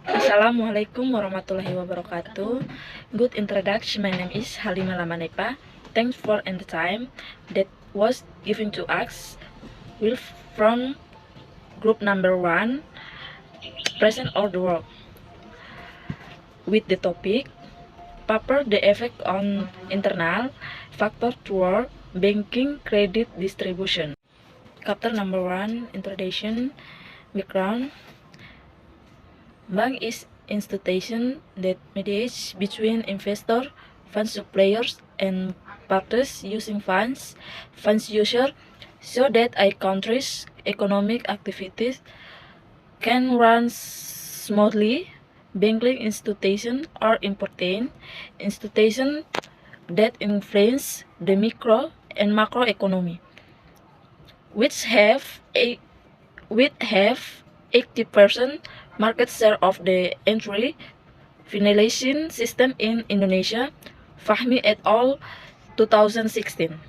Assalamualaikum warahmatullahi wabarakatuh. Good introduction. My name is Halima Lamanepa. Thanks for the time that was given to us. Will from group number 1, present or the work, with the topic paper the effect on internal factor toward banking credit distribution. Chapter number 1, introduction, background. Bank is institution that mediates between investor, fund suppliers, and parties using funds user, so that a country's economic activities can run smoothly. Banking institutions are important institutions that influence the micro and macroeconomy, which have 80% market share of the entry financing system in Indonesia. Fahmi et al. 2016.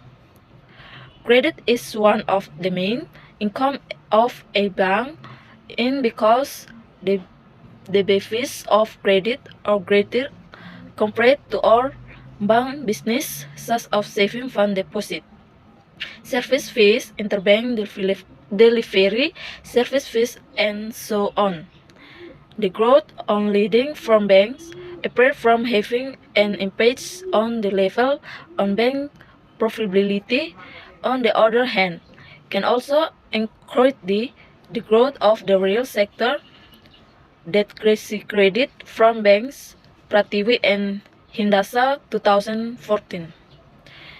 Credit is one of the main income of a bank, and because the benefits of credit are greater compared to our bank business, such as saving fund deposit, service fees, interbank delivery, service fees, and so on. The growth on lending from banks, apart from having an impact on the level on bank profitability, on the other hand, can also encourage the growth of the real sector that credit from banks. Prativi and Hindasa 2014.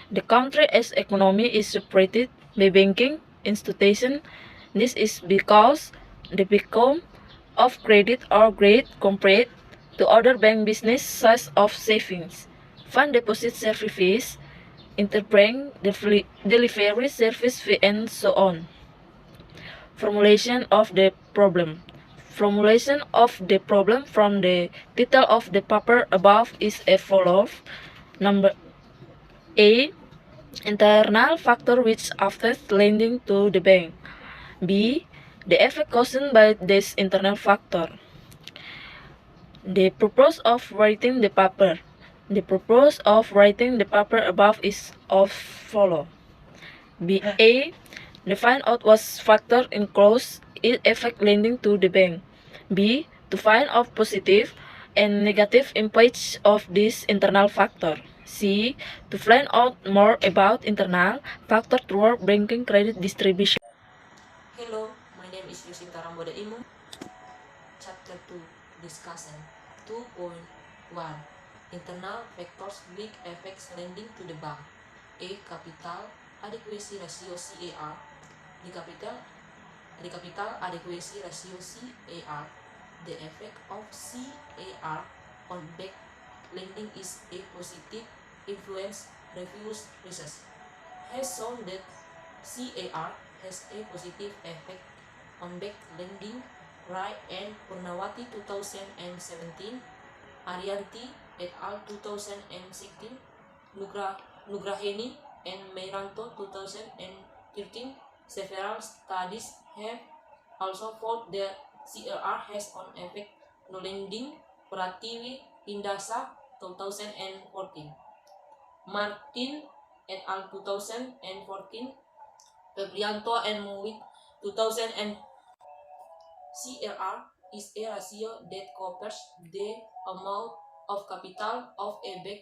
The country's economy is supported by banking institutions. This is because the become of credit are great compared to other bank business such of savings, fund deposit service fees, interbank delivery service fee, and so on. Formulation of the problem. Formulation of the problem from the title of the paper above is as follows. Number A. Internal factor which affect lending to the bank. B. The effect caused by this internal factor. The purpose of writing the paper. The purpose of writing the paper above is of follow. B. A. To find out what factor includes it affect lending to the bank. B. To find out positive and negative impacts of this internal factor. C. To find out more about internal factor toward banking credit distribution. Hello, my name is Yusinta Ramboda Imum. Chapter 2, Discussion 2.1, Internal Factors Big Effects Lending to the Bank. A. Capital Adequacy Ratio CAR. The capital adequacy ratio CAR, the effect of CAR on bank lending is a positive influence. Reviews research has shown that CAR has a positive effect on bank lending. Rai and Purnawati 2017, Arianti et al. 2016, Nugraheni and Meiranto 2013. Several studies have also found that CAR has an effect on lending. Prativi Indasa 2014, Martin et al. 2014, Febrianto and Mowit 2000. CAR is a ratio that compares the amount of capital of a bank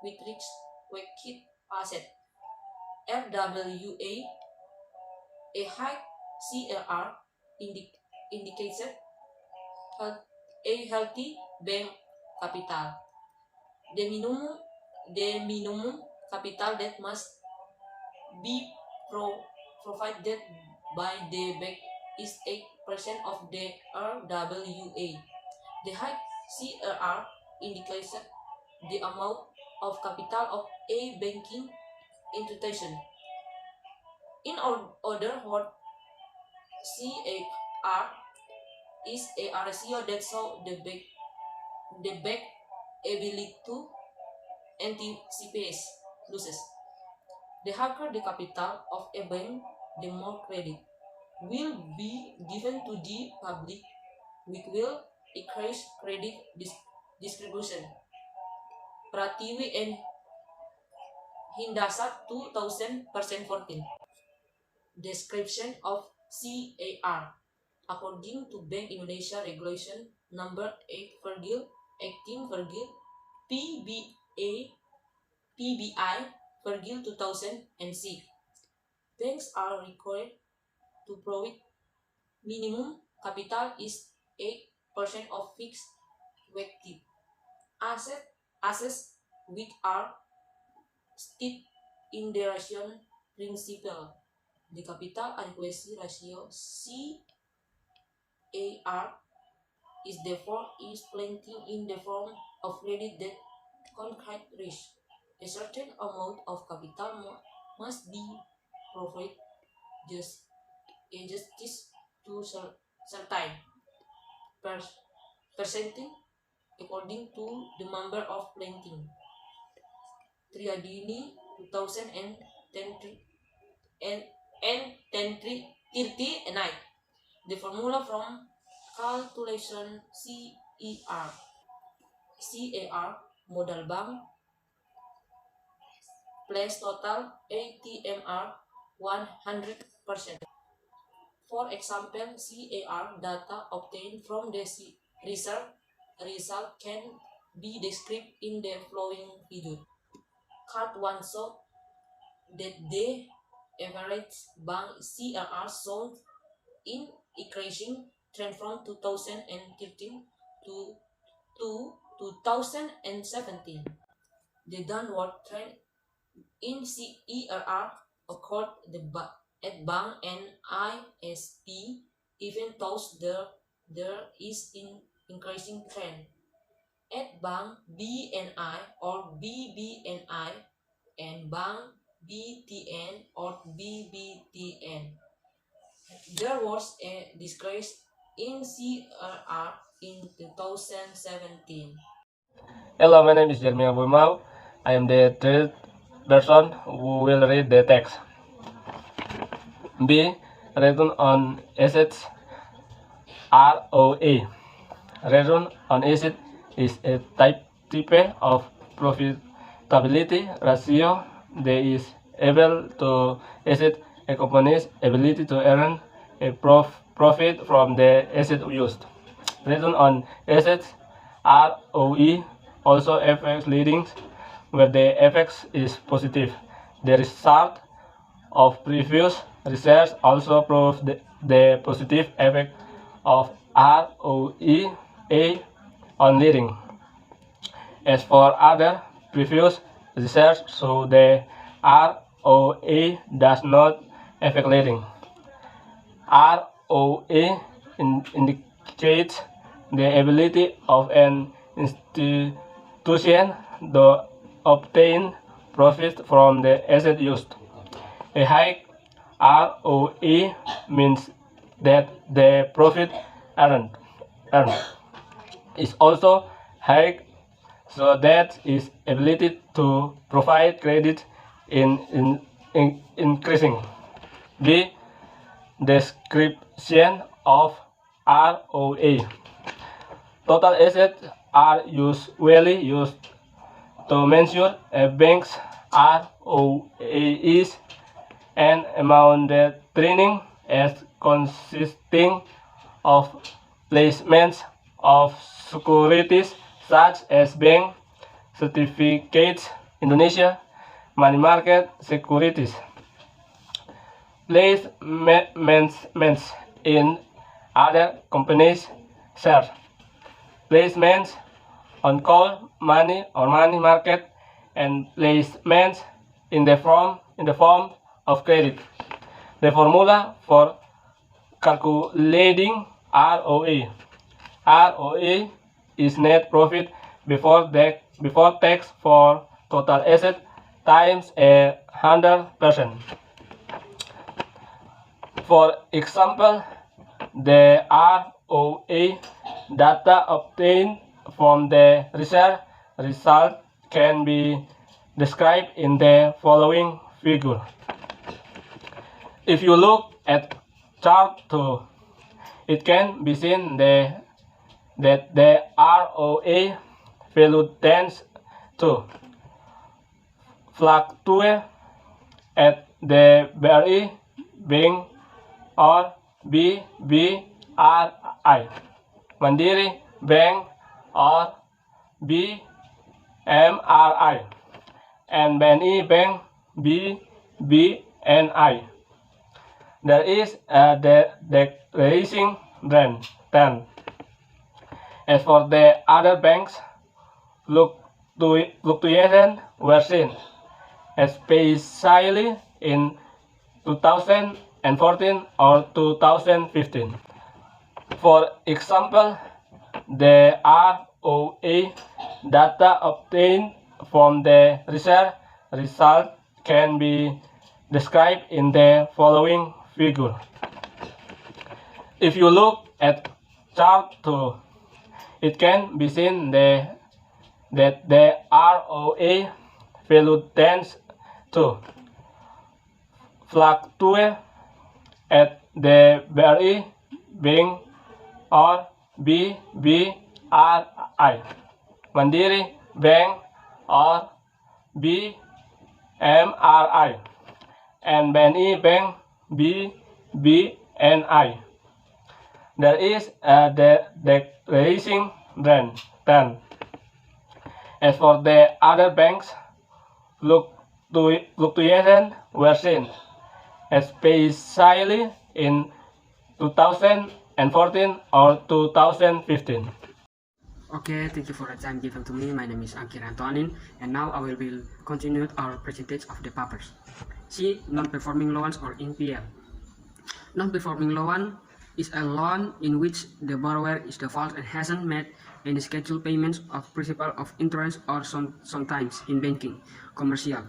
with risk-weighted asset. RWA, a high CAR indicates a healthy bank capital. The minimum capital that must be provided by the bank is 8% of the RWA. The high CAR indicates the amount of capital of a banking institution. In other words, CAR is a ratio that shows the bank ability to anticipate losses. The higher the capital of a bank, the more credit will be given to the public, which will increase credit distribution. Pratiwi and Hindasat 2014. Description of CAR. According to Bank Indonesia Regulation Number 8/18/PBA PBI/2006, banks are required to provide minimum capital is 8% of fixed weighted assets which are stated in the ratio principle. The capital adequacy ratio CAR is therefore plenty in the form of credit that concrete risk. A certain amount of capital must be provided justice to certain percentage according to the number of planting. Triadini 2010 and 1039. The formula from calculation CAR modal bank plus total ATMR 100%. For example, CAR data obtained from the result can be described in the following figure. Card 1 shows that the average bank CRR shown in increasing trend from 2013 to 2017. The downward trend in CERR occurred at bank and ISP, even though there is an increasing trend at bank BNI or BBNI and bank BTN or BBTN. There was a decrease in CRR in 2017. Hello, my name is Jeremiah Boimau. I am the third person who will read the text. B. Return on assets ROA. Return on assets is a type of profitability ratio that is able to assess a company's ability to earn a profit from the asset used. Return on assets ROE also affects leadings where the effect is positive. The result of previous research also proves the positive effect of ROE on leading. As for other previous research, so the ROA does not affect leading. ROA indicates the ability of an institution to obtain profit from the asset used. A high ROE means that the profit earned is also high, so that its ability to provide credit in increasing. The description of ROA. Total assets are usually used to measure a bank's ROA is an amount that training as consisting of placements of securities such as bank certificates, Indonesia, money market securities, placements in other companies' shares, placements on call money or money market, and placements in the form of credit. The formula for calculating ROA. ROA is net profit before tax for total asset times 100%. For example, the ROA data obtained from the research result can be described in the following figure. If you look at chart 2, it can be seen that that the ROA value tends to fluctuate at the very beginning or BBRI, Mandiri Bank or BMRI, and BNI Bank BBNI. There is a decreasing trend. As for the other banks, fluctuation were seen, especially in 2014 or 2015. For example, the ROA data obtained from the research result can be described in the following figure. If you look at chart 2, it can be seen that the ROA value tends to fluctuate at the very beginning or BBRI, Mandiri Bank or BMRI, and BNI Bank BBNI. There is a decreasing trend. As for the other banks, fluctuation were seen, especially in 2014 or 2015. Okay, thank you for the time given to me. My name is Angkir Antonin, and now I will continue our presentation of the papers. C. Non-performing loans or NPL. Non-performing loan is a loan in which the borrower is default and hasn't made any scheduled payments of principal of interest or sometimes in banking, commercial.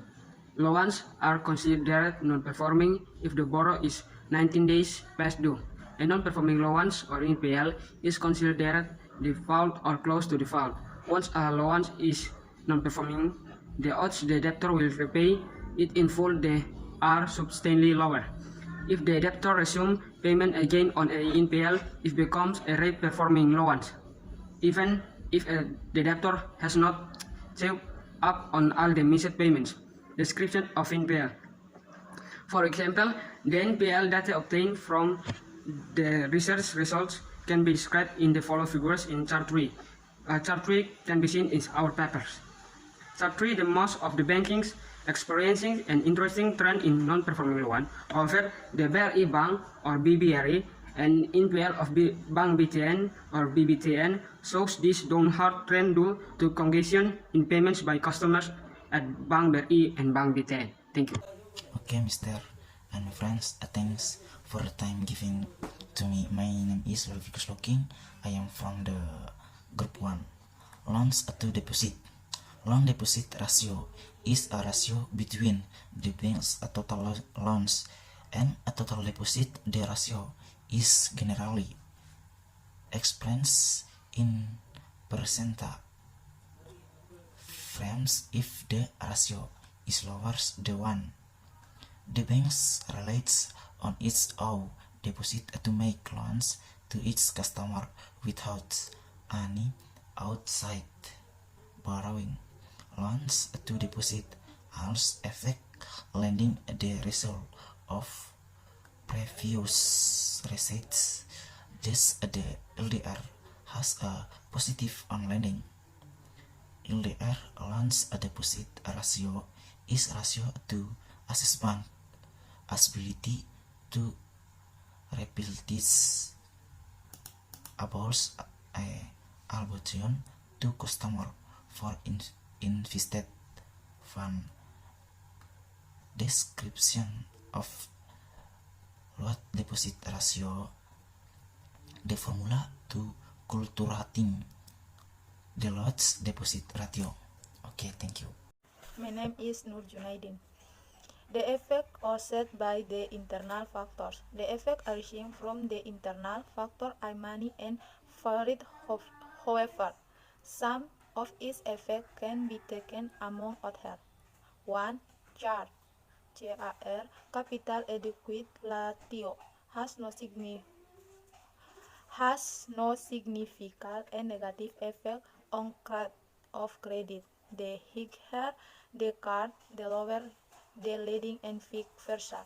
Loans are considered non-performing if the borrower is 19 days past due. A non-performing loans or NPL is considered default or close to default. Once a loan is non-performing, the odds the debtor will repay it in full are substantially lower. If the debtor resumes payment again on a NPL, it becomes a re-performing loan, even if the debtor has not caught up on all the missed payments. Description of NPL. For example, the NPL data obtained from the research results can be described in the following figures in chart 3. Chart 3 can be seen in our papers. Chart 3, the most of the bankings experiencing an interesting trend in non-performing loan. However, the BRI Bank or BBRI and NPL of Bank BTN or BBTN shows this downward trend due to congestion in payments by customers at Bank BRI and Bank BTN. Thank you. Okay, Mr. and friends, thanks for the time given to me. My name is Luvikus Loking. I am from the group 1. Loans to deposit. Loan deposit ratio is a ratio between the bank's total loans and a total deposit. The ratio is generally expressed in percentage frames. If the ratio is lower than 1, the bank relies on its own deposit to make loans to its customer without any outside borrowing. Loans to deposit also affect lending the result of previous receipts. Thus, the LDR has a positive on lending. LDR loans deposit ratio is ratio to assess bank ability to repay this about a obligation to customer for invested fund. Description of loan deposit ratio. The formula to calculating the loan deposit ratio. Okay, thank you. My name is Nur Junaidin. The effect are set by the internal factors. The effects arising from the internal factor are many and varied. However, some of its effects can be taken among others. 1. CAR Capital Adequate Ratio has has no significant and negative effect on of credit. The higher the card, the lower the lending and vice versa.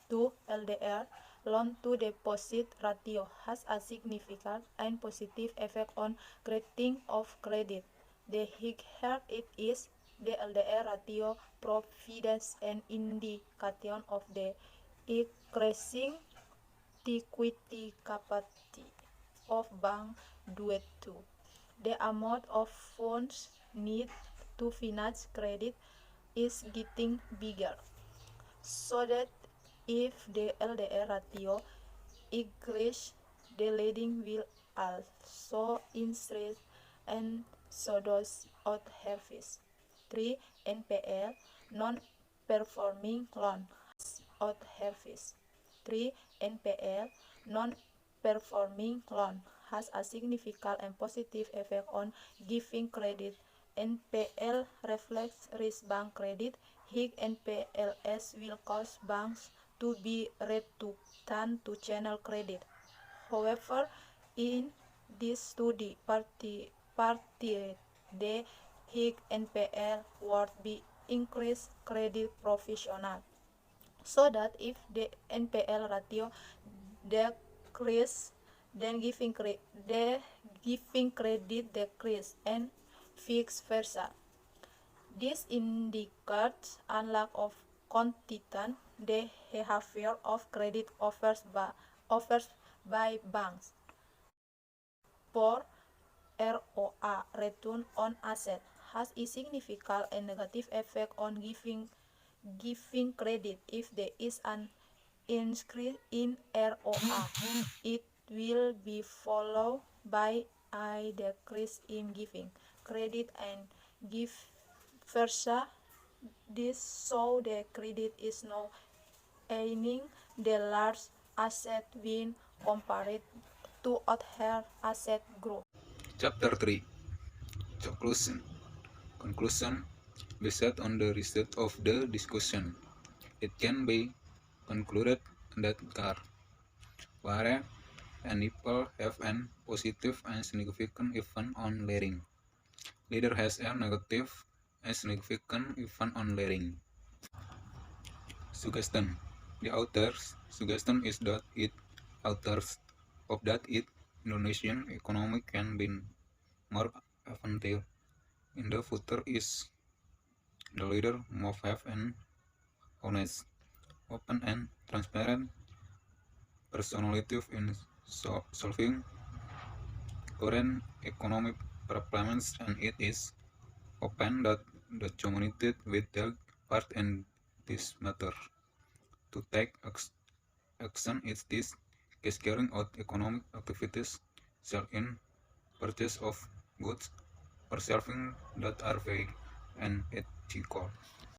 2. LDR loan to deposit ratio has a significant and positive effect on granting of credit. The higher it is, the LDR ratio provides an indication of the increasing liquidity capacity of bank due to the amount of funds needed to finance credit is getting bigger, so that if the LDR ratio increase, the lending will also increase, and so does other fees. 3. NPL non-performing loan other fees. 3. NPL non-performing loan has a significant and positive effect on giving credit. NPL reflects risk bank credit. High NPLs will cause banks to be reluctant to channel credit. However, in this study, the high NPL would be increased credit professional, so that if the NPL ratio decrease, then giving credit decrease, and vice versa. This indicates a lack of confidence the behavior of credit offers by banks. 4. ROA return on asset has a significant and negative effect on giving credit. If there is an increase in ROA, it will be followed by a decrease in giving credit and vice versa. This so the credit is now earning the large asset when compared to other asset group. Chapter 3. Conclusion. Based on the result of the discussion, it can be concluded that car, where people have an positive and significant effect on learning, neither has a negative and significant effect on learning. Suggestion. The author's suggestion is that authors hope that Indonesian economy can be more effective in the future is the leader must have an honest, open and transparent personality in solving current economic problems, and it is open that the community will take part in this matter. To take action is this case carrying out economic activities, sell-in, purchase of goods, or serving that are vague and ethical.